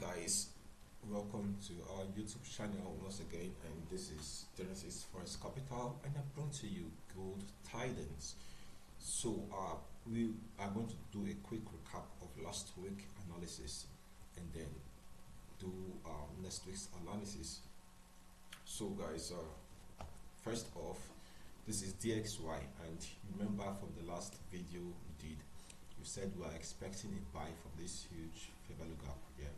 Guys, welcome to our YouTube channel once again, and this is Genesis Forex Capital, and I bring to you gold tidings. So we are going to do a quick recap of last week analysis and then do next week's analysis. So guys, first off, this is DXY, and remember from the last video we did, you said we are expecting a buy from this huge fair value gap here,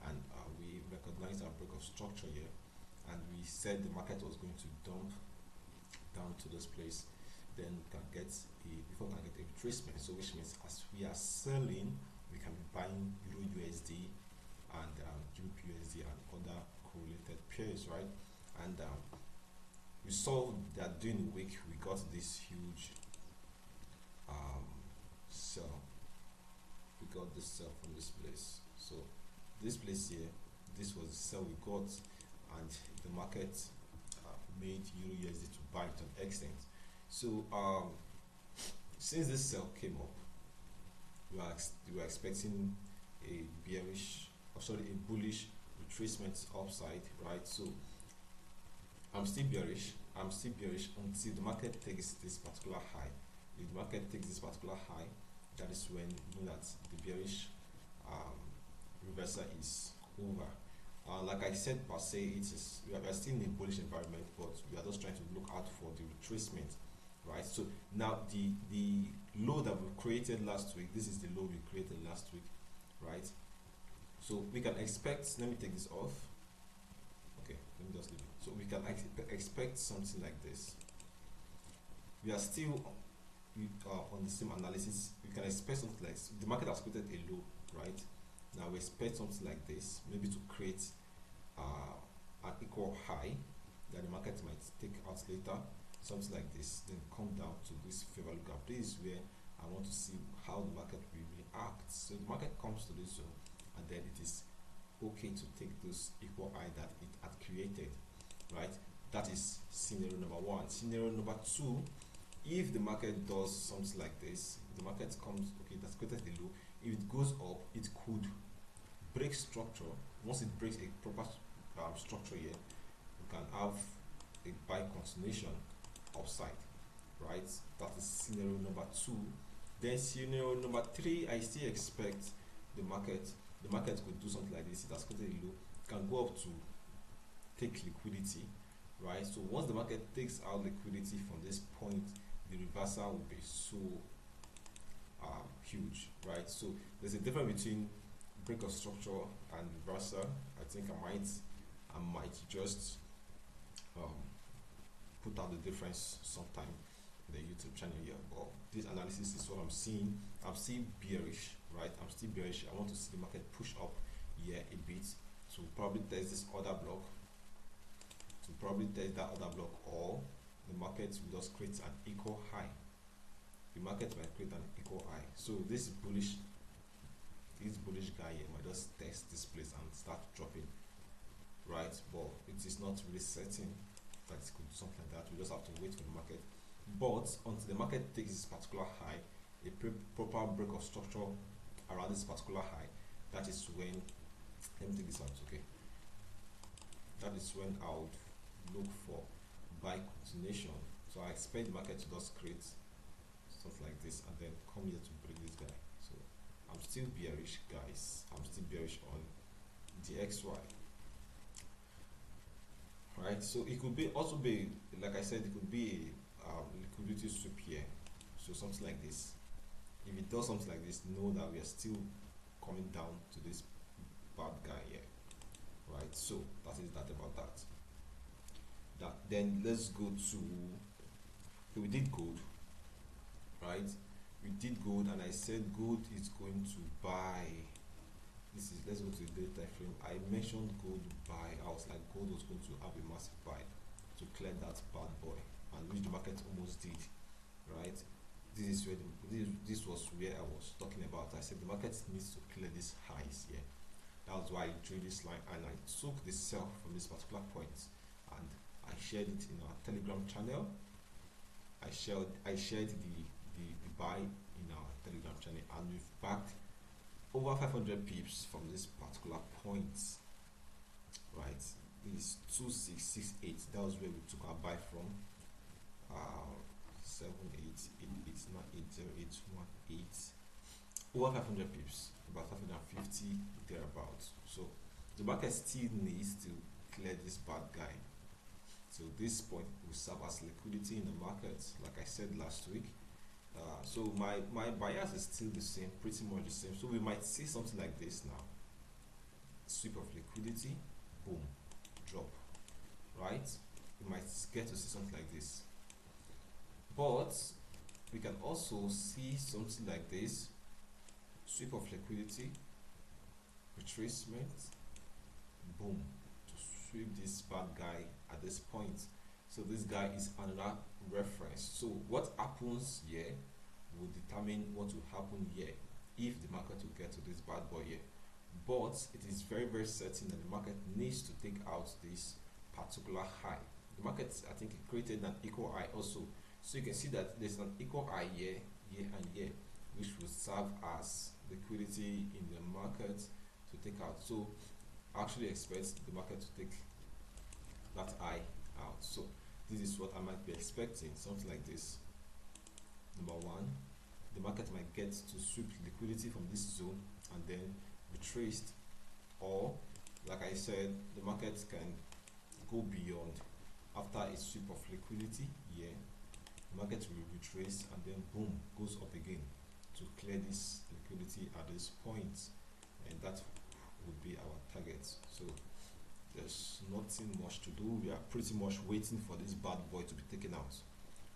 and we recognized our break of structure here, and we said the market was going to dump down to this place, then we can get before we can get a retracement. So which means as we are selling, we can be buying Euro USD and GBP USD and other correlated pairs, right? And we saw that during the week we got this huge sell. We got this sell from this place. So this place here, this was the sell we got, and the market made Euro USD to buy to an extent. So since this sell came up, we were expecting a bullish retracement upside, right? So I'm still bearish until the market takes this particular high. If the market takes this particular high, that is when you know that the bearish reversal is over. Like I said per se, we are still in a bullish environment, but we are just trying to look out for the retracement, right? So now the low that we created last week, this is the low we created last week, right? So we can expect, let me take this off. Okay, let me just leave it. So we can expect something like this. We are still on the same analysis. We can expect something like this. The market has created a low, right? Now we expect something like this, maybe to create an equal high that the market might take out later, something like this, then come down to this fair value gap. This is where I want to see how the market will react. So the market comes to this zone, and then it is okay to take this equal high that it had created, right? That is scenario number one. Scenario number two, if the market does something like this, the market comes, okay, that's created a low. If it goes up, it could break structure. Once it breaks a proper structure here, we can have a buy continuation upside, right? That is scenario number two. Then scenario number three, I still expect the market could do something like this. It has created a low, it can go up to take liquidity, right? So once the market takes out liquidity from this point, the reversal will be so huge, right? So there's a difference between break of structure and reversal. I think I might just put out the difference sometime in the YouTube channel here. But this analysis is what I'm seeing. I'm still bearish, right? I'm still bearish. I want to see the market push up here a bit to probably test this other block, or the market will just create an equal high. The market might create an equal high. So this bullish guy here might just test this place and start dropping, right? But it is not really certain that it could do something like that. We just have to wait for the market. But until the market takes this particular high, a proper break of structure around this particular high, that is when, let me take this out, okay? That is when I would look for buy continuation. So I expect the market to just create something like this and then come here to break this guy. So I'm still bearish, guys. I'm still bearish on the XY, right? So it could be also be, like I said, it could be a liquidity sweep here. So something like this. If it does something like this, know that we are still coming down to this bad guy here, right? So that is that about that. Then let's go to, okay, we did gold, right? We did gold, and I said gold is going to buy. This is, let's go to the daily time frame. I mentioned gold buy. I was like, gold was going to have a massive buy to clear that bad boy, and which the market almost did, right? This is where this was where I was talking about. I said the market needs to clear these highs here. That was why I drew this line, and I took the sell from this particular point, and I shared it in our Telegram channel. I shared the buy in our Telegram channel, and we've backed over 500 pips from this particular point, right? Is 2668. That was where we took our buy from. 788898081 over 500 pips, about 550 thereabouts. So the market still needs to clear this bad guy. So this point will serve as liquidity in the market, like I said last week. So my bias is still the same, pretty much the same. So we might see something like this now. Sweep of liquidity, boom, drop, right? We might get to see something like this. But we can also see something like this. Sweep of liquidity, retracement, boom, to sweep this bad guy at this point. So this guy is another reference. So what happens here will determine what will happen here if the market will get to this bad boy here. But it is very, very certain that the market needs to take out this particular high. The market, I think, it created an equal high also. So you can see that there's an equal high here, here, and here, which will serve as liquidity in the market to take out. So I actually expect the market to take that high out. So this is what I might be expecting, something like this. Number one, the market might get to sweep liquidity from this zone and then retraced, or like I said, the market can go beyond after a sweep of liquidity here. The market will retrace and then boom, goes up again to clear this liquidity at this point, and that would be our target. So there's nothing much to do. We are pretty much waiting for this bad boy to be taken out,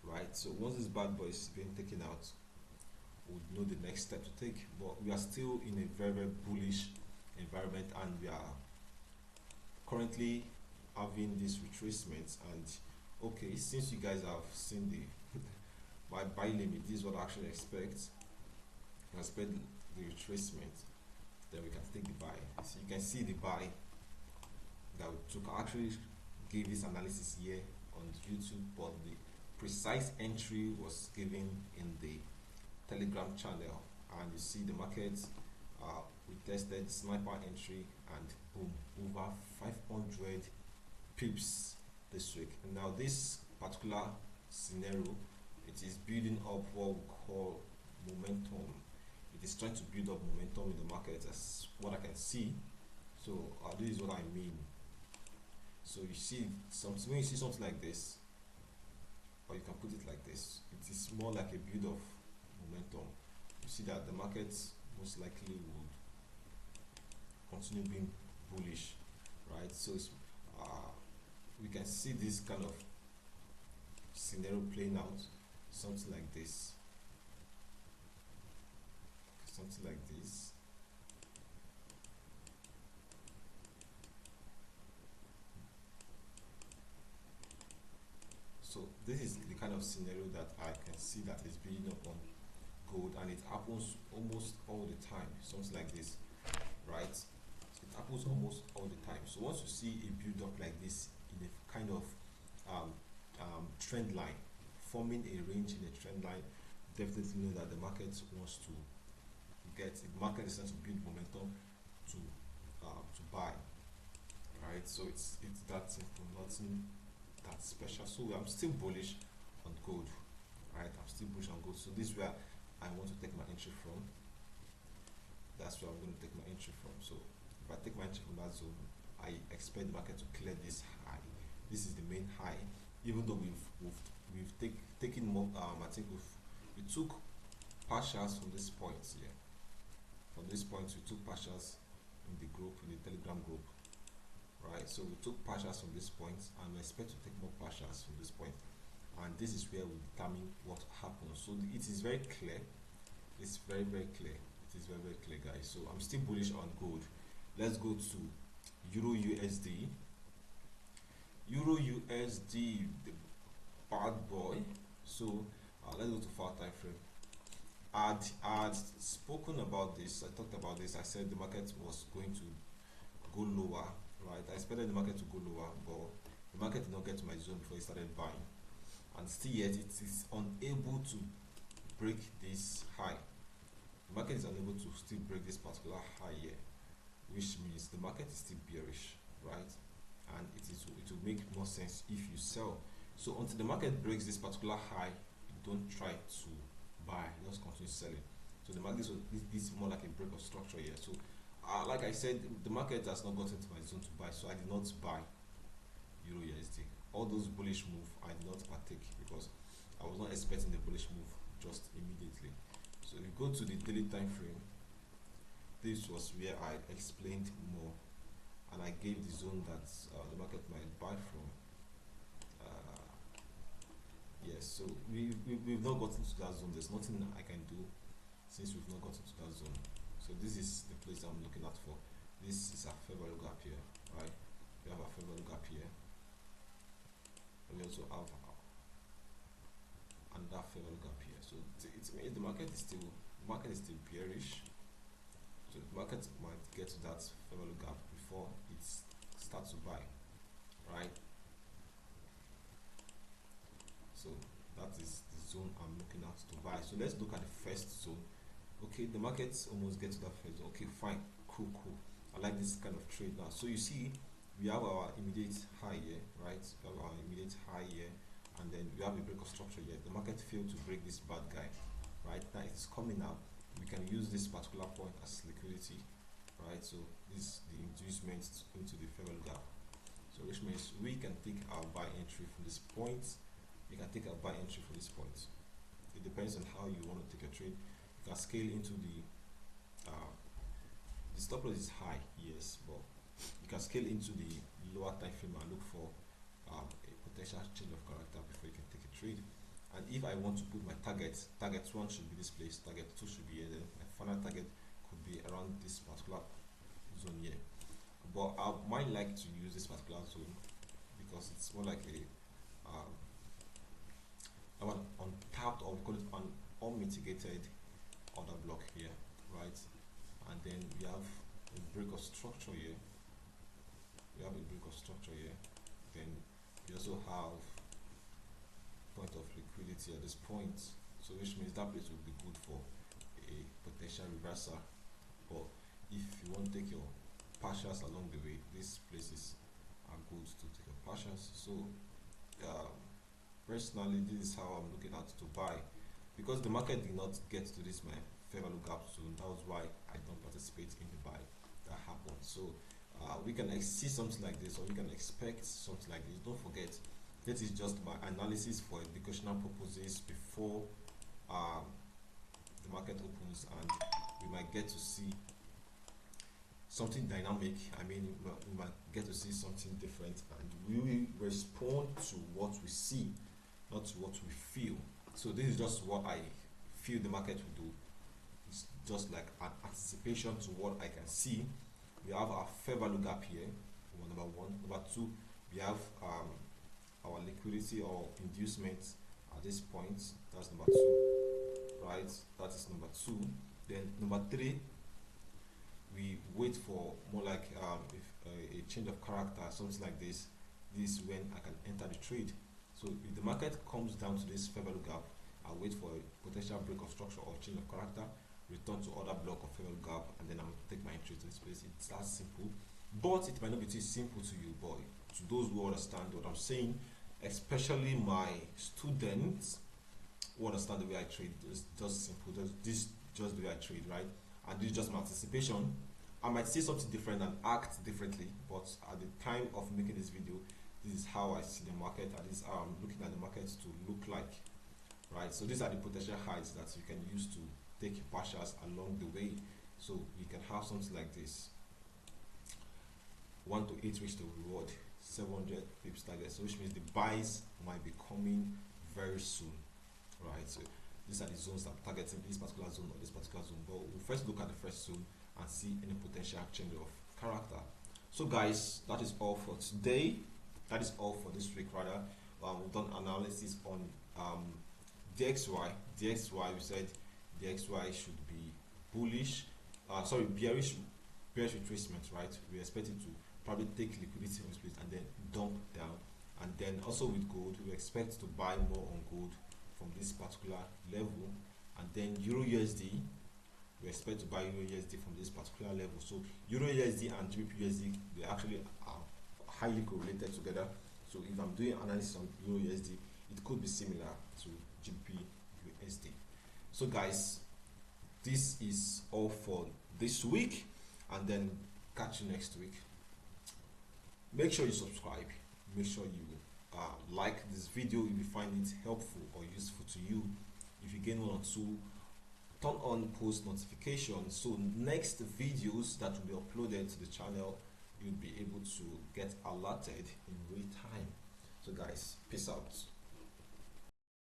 right? So once this bad boy is being taken out, we'll know the next step to take. But we are still in a very, very bullish environment, and we are currently having this retracement. And okay, since you guys have seen the my buy limit, this is what I actually expect. I expect the retracement, then we can take the buy. So you can see the buy that we took. I actually gave this analysis here on YouTube, but the precise entry was given in the Telegram channel, and you see the market. We tested sniper entry and boom, over 500 pips this week. And now this particular scenario, it is building up what we call momentum. It is trying to build up momentum in the market, as what I can see. So this is what I mean. So you see something, when you see something like this, or you can put it like this, it is more like a build of momentum. You see that the market most likely would continue being bullish, right? So it's, we can see this kind of scenario playing out, something like this, something like this. So this is the kind of scenario that I can see that is building up on gold, and it happens almost all the time, something like this, right? It happens almost all the time. So once you see a build up like this in a kind of trend line, forming a range in a trend line, definitely know that the market wants to get, the market is trying to build momentum to buy, right? So it's that simple, nothing that special. So I'm still bullish on gold, right? I'm still bullish on gold. So this is where I want to take my entry from. That's where I'm going to take my entry from. So if I take my entry from that zone, I expect the market to clear this high. This is the main high. Even though we've taken more, I think we took partials from this point here. From this point, we took partials in the group, in the Telegram group, right? So we took partials from this point, and we expect to take more partials from this point. And this is where we determine what happens. So it is very clear. It's very, very clear. It is very, very clear, guys. So I'm still bullish on gold. Let's go to Euro USD. Euro USD, the bad boy. So let's go to 4 time frame. I'd spoken about this. I talked about this. I said the market was going to go lower, right? I expected the market to go lower, but the market did not get to my zone before it started buying, and still yet it is unable to break this high, the market is unable to still break this particular high here, which means the market is still bearish, right? And it will make more sense if you sell. So until the market breaks this particular high, don't try to buy, just continue selling. So the market is more like a break of structure here. So like I said, the market has not gotten to my zone to buy, so I did not buy Euro USD. All those bullish move I did not partake because I was not expecting the bullish move just immediately. So if you go to the daily time frame, this was where I explained more and I gave the zone that the market might buy from. Yes, so we've not gotten to that zone. There's nothing I can do since we've not gotten to that zone. So this is the place I'm looking at for. This is a fair value gap here, right? We have a fair value gap here. We also have another fair value gap here. So the market is still bearish. So the market might get to that fair value gap before it starts to buy, right? So that is the zone I'm looking at to buy. So let's look at the first zone. Okay, the market's almost get to that first zone. Okay, fine, cool. I like this kind of trade now. So you see, we have our immediate high here, right? We have our immediate high here, and then we have a break of structure here. The market failed to break this bad guy, right? Now it's coming up. We can use this particular point as liquidity, right? So this is the inducement into the fair value gap. So which means we can take our buy entry from this point. You can take a buy entry for this point. It depends on how you want to take a trade. You can scale into the stop loss is high, yes, but you can scale into the lower time frame and look for a potential change of character before you can take a trade. And if I want to put my target 1 should be this place, target 2 should be here, then my final target could be around this particular zone here. But I might like to use this particular zone because it's more like an untapped, or we call it an unmitigated order block here, right? And then we have a break of structure here. Then we also have point of liquidity at this point. So which means that place will be good for a potential reversal. But if you want to take your partials along the way, these places are good to take your partials. So personally, this is how I'm looking at to buy, because the market did not get to this my fair value gap soon. That was why I don't participate in the buy that happened. So we can see something like this, or we can expect something like this. Don't forget, this is just my analysis for educational purposes before the market opens, and we might get to see something dynamic. I mean, we might get to see something different, and we will respond to what we see, not to what we feel. So this is just what I feel the market will do. It's just like an anticipation to what I can see. We have our fair value gap here, number 1. Number 2, we have our liquidity or inducement at this point. That's number 2, right? That is number 2. Then number 3, we wait for more like a change of character, something like this. This is when I can enter the trade. So if the market comes down to this fair value gap, I'll wait for a potential break of structure or change of character, return to other block of fair value gap, and then I'll take my entry to this place. It's that simple, but it might not be too simple to you, but to those who understand what I'm saying, especially my students who understand the way I trade, it's just simple. This just the way I trade, right? And this is just my anticipation. I might see something different and act differently, but at the time of making this video, this is how I see the market, and this is how I'm looking at the market to look like, right? So these are the potential highs that you can use to take partials along the way. So you can have something like this: 1 to 8 reach the reward, 700 pips target. So which means the buys might be coming very soon, right? So these are the zones I'm targeting, this particular zone or this particular zone. But we'll first look at the first zone and see any potential change of character. So guys, that is all for today. That is all for this week rather. We've done analysis on DXY. We said DXY should be bullish, bearish retracement, right? We expect it to probably take liquidity from this place and then dump down. And then also with gold, we expect to buy more on gold from this particular level. And then Euro USD, we expect to buy Euro USD from this particular level. So Euro USD and GBP USD, they actually are highly correlated together. So if I'm doing analysis on Euro USD, it could be similar to GBP USD. So guys, this is all for this week, and then catch you next week. Make sure you subscribe, make sure you like this video if you find it helpful or useful to you. If you gain one or two, turn on post notifications, so next videos that will be uploaded to the channel, you'll be able to get alerted in real time. So guys, peace out.